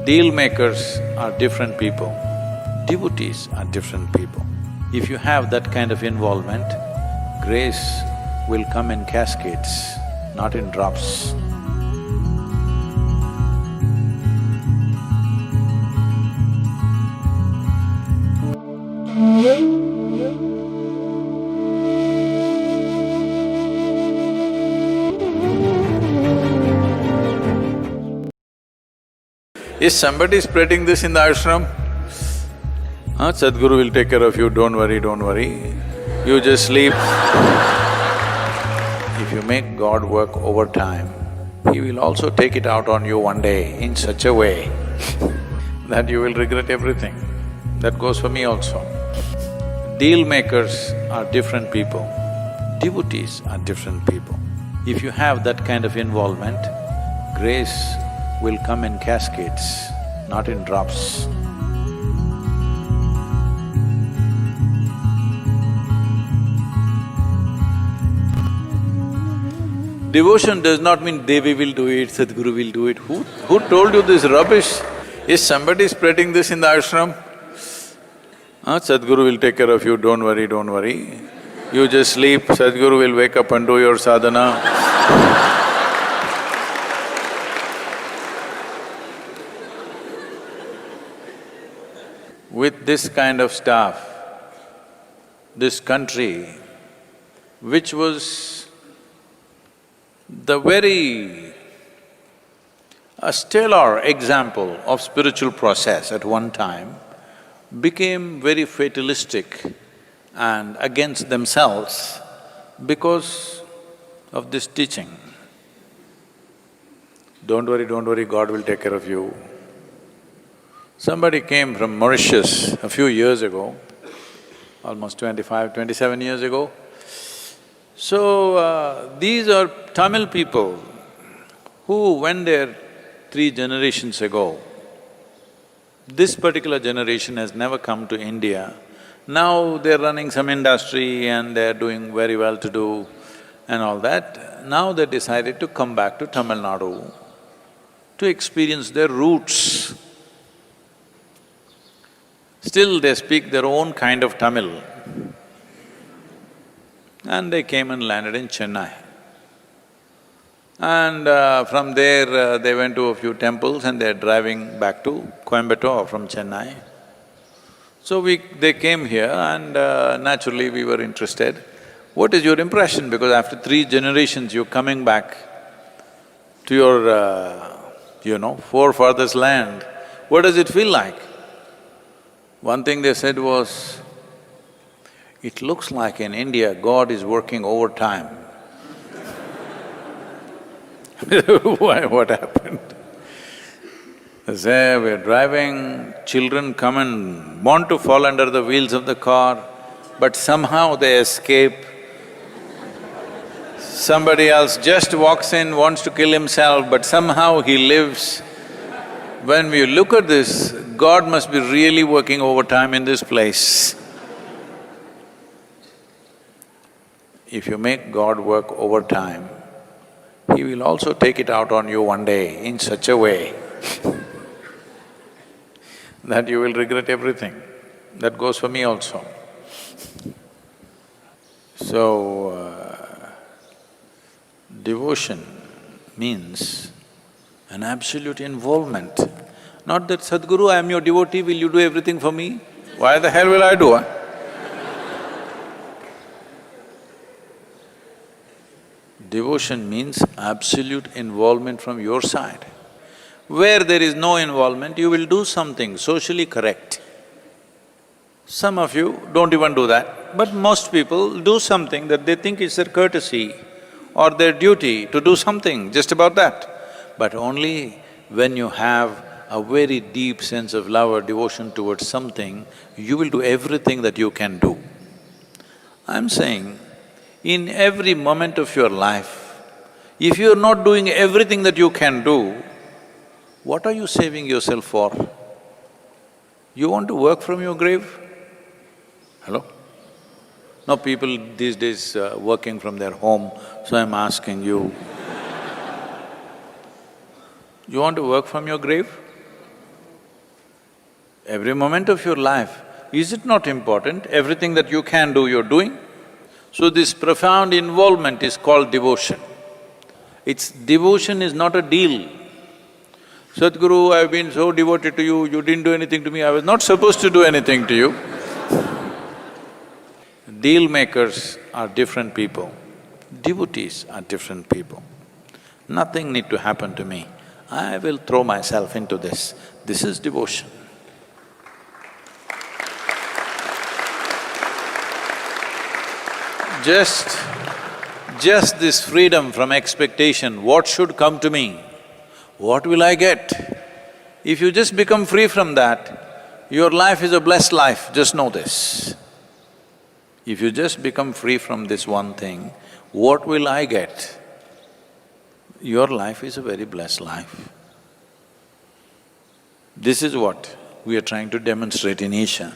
Deal makers are different people, devotees are different people. If you have that kind of involvement, grace will come in cascades, not in drops. Is somebody spreading this in the ashram? Sadhguru will take care of you, don't worry, don't worry. You just sleep. If you make God work overtime, He will also take it out on you one day in such a way that you will regret everything. That goes for me also. Deal makers are different people, devotees are different people. If you have that kind of involvement, grace will come in cascades, not in drops. Devotion does not mean Devi will do it, Sadhguru will do it. Who told you this rubbish? Is somebody spreading this in the ashram? Sadhguru will take care of you, don't worry, don't worry. You just sleep, Sadhguru will wake up and do your sadhana. With this kind of stuff, this country, which was the very a stellar example of spiritual process at one time, became very fatalistic and against themselves because of this teaching. Don't worry, God will take care of you. Somebody came from Mauritius a few years ago, almost 27 years ago. So, these are Tamil people who went there 3 generations ago. This particular generation has never come to India. Now they're running some industry and they're doing very well to do and all that. Now they decided to come back to Tamil Nadu to experience their roots. Still they speak their own kind of Tamil. And they came and landed in Chennai. And from there, they went to a few temples and they're driving back to Coimbatore from Chennai. So they came here and naturally we were interested. What is your impression? Because after 3 generations, you're coming back to your, forefathers' land. What does it feel like? One thing they said was, it looks like in India, God is working overtime. Why, what happened? They say, we're driving, children come and want to fall under the wheels of the car, but somehow they escape. Somebody else just walks in, wants to kill himself, but somehow he lives. When we look at this, God must be really working overtime in this place. If you make God work overtime, He will also take it out on you one day in such a way that you will regret everything. That goes for me also. So, devotion means an absolute involvement. Not that, Sadhguru, I am your devotee, will you do everything for me? Why the hell will I do, Devotion means absolute involvement from your side. Where there is no involvement, you will do something socially correct. Some of you don't even do that, but most people do something that they think is their courtesy or their duty to do something, just about that. But only when you have a very deep sense of love or devotion towards something, you will do everything that you can do. I'm saying, in every moment of your life, if you're not doing everything that you can do, what are you saving yourself for? You want to work from your grave? Hello? No, people these days working from their home, so I'm asking you. You want to work from your grave? Every moment of your life, is it not important? Everything that you can do, you're doing. So this profound involvement is called devotion. Devotion is not a deal. Sadhguru, I've been so devoted to you, you didn't do anything to me, I was not supposed to do anything to you. Deal makers are different people, devotees are different people. Nothing need to happen to me, I will throw myself into this. This is devotion. Just this freedom from expectation, what should come to me? What will I get? If you just become free from that, your life is a blessed life, just know this. If you just become free from this one thing, what will I get? Your life is a very blessed life. This is what we are trying to demonstrate in Isha,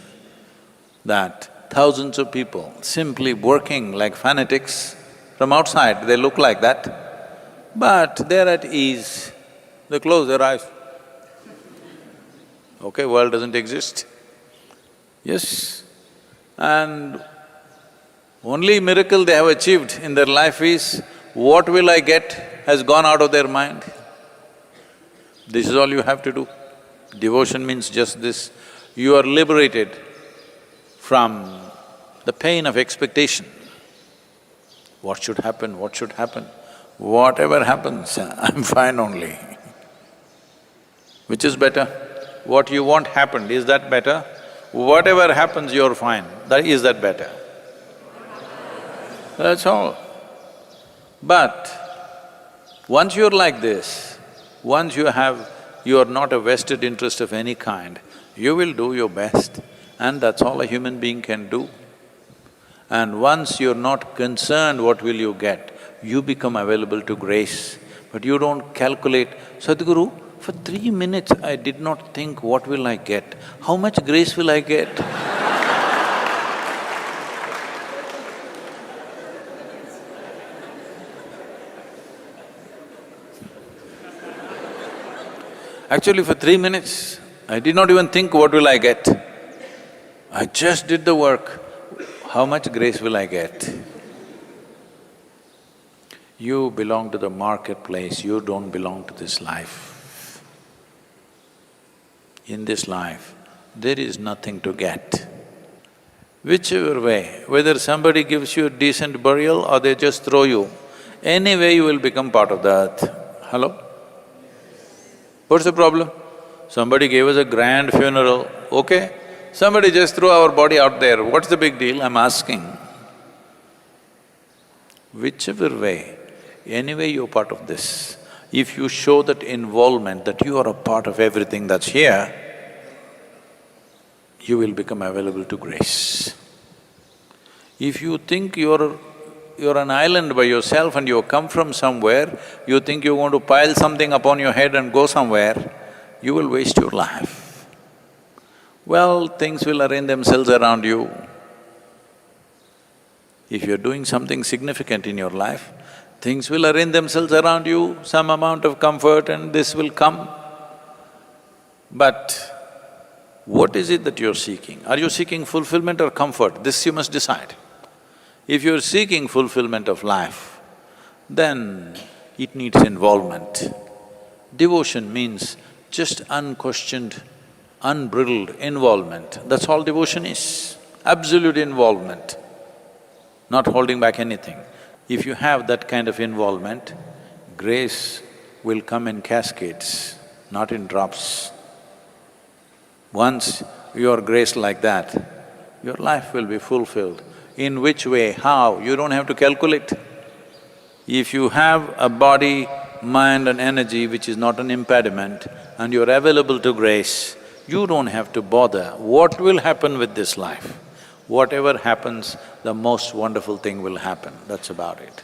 that thousands of people simply working like fanatics, from outside they look like that, but they're at ease. They close their eyes. Okay, world doesn't exist. Yes, and only miracle they have achieved in their life is, what will I get has gone out of their mind. This is all you have to do. Devotion means just this. You are liberated from the pain of expectation. What should happen, what should happen? Whatever happens, I'm fine only. Which is better? What you want happened, is that better? Whatever happens, you're fine. Is that better? That's all. But once you're like this, once you're not a vested interest of any kind, you will do your best, and that's all a human being can do. And once you're not concerned what will you get, you become available to grace. But you don't calculate, Sadhguru, for 3 minutes I did not think what will I get, how much grace will I get? Actually, for 3 minutes, I did not even think what will I get. I just did the work. How much grace will I get? You belong to the marketplace, you don't belong to this life. In this life, there is nothing to get. Whichever way, whether somebody gives you a decent burial or they just throw you, anyway you will become part of the earth. Hello? What's the problem? Somebody gave us a grand funeral, okay? Somebody just threw our body out there, what's the big deal? I'm asking. Whichever way, anyway you're part of this. If you show that involvement, that you are a part of everything that's here, you will become available to grace. If you think you're an island by yourself and you come from somewhere, you think you're going to pile something upon your head and go somewhere, you will waste your life. Well, things will arrange themselves around you. If you're doing something significant in your life, things will arrange themselves around you, some amount of comfort and this will come. But what is it that you're seeking? Are you seeking fulfillment or comfort? This you must decide. If you're seeking fulfillment of life, then it needs involvement. Devotion means just unquestioned, unbridled involvement, that's all devotion is. Absolute involvement, not holding back anything. If you have that kind of involvement, grace will come in cascades, not in drops. Once you are graced like that, your life will be fulfilled. In which way, how, you don't have to calculate. If you have a body, mind and energy which is not an impediment and you're available to grace, you don't have to bother what will happen with this life. Whatever happens, the most wonderful thing will happen, that's about it.